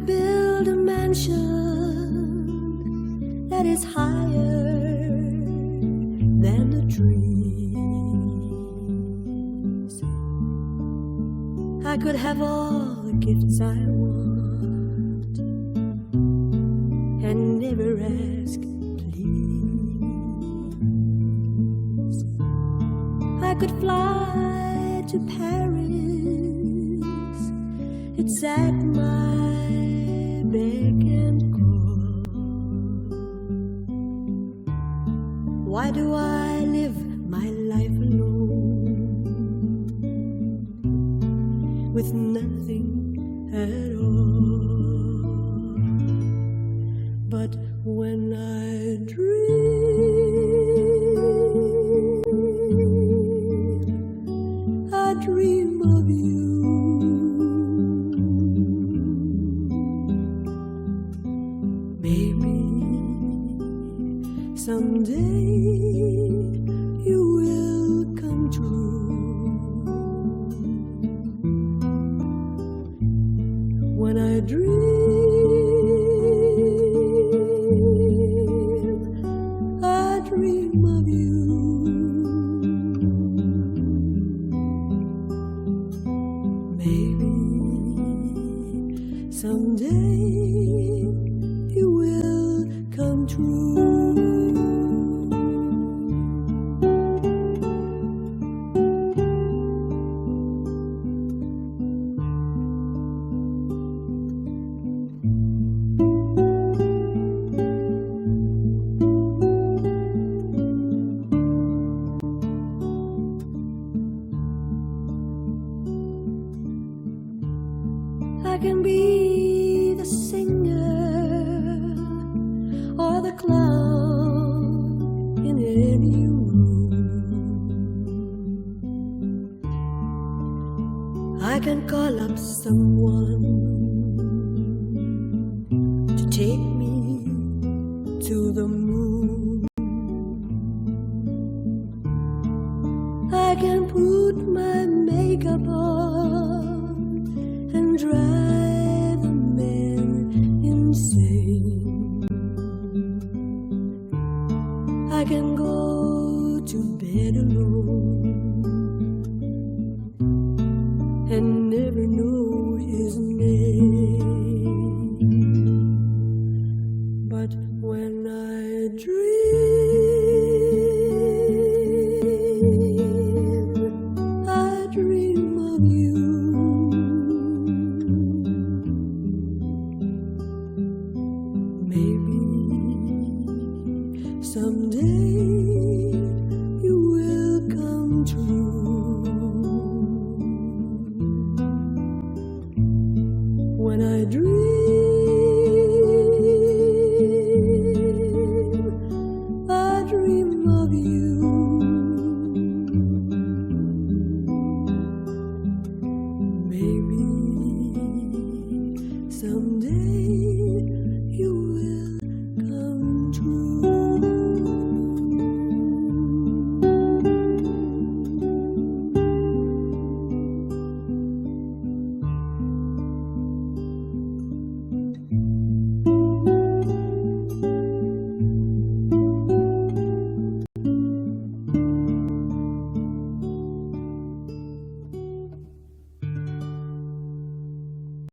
build a mansion that is higher than the trees. I could have all the gifts I want and never ask please. I could fly to Paris, it's at my beck and call. Why do I live my life alone with nothing at all? But when I dream of you. Maybe someday you will come true. When I dream of you. Maybe someday you will come true. I can be the singer or the clown in any room. I can call up someone to take me to the moon. I can put my makeup on and drive the men insane. I can go to bed alone and never know his name. But when I dream of you. Maybe someday you will come true. When I dream of you. Maybe someday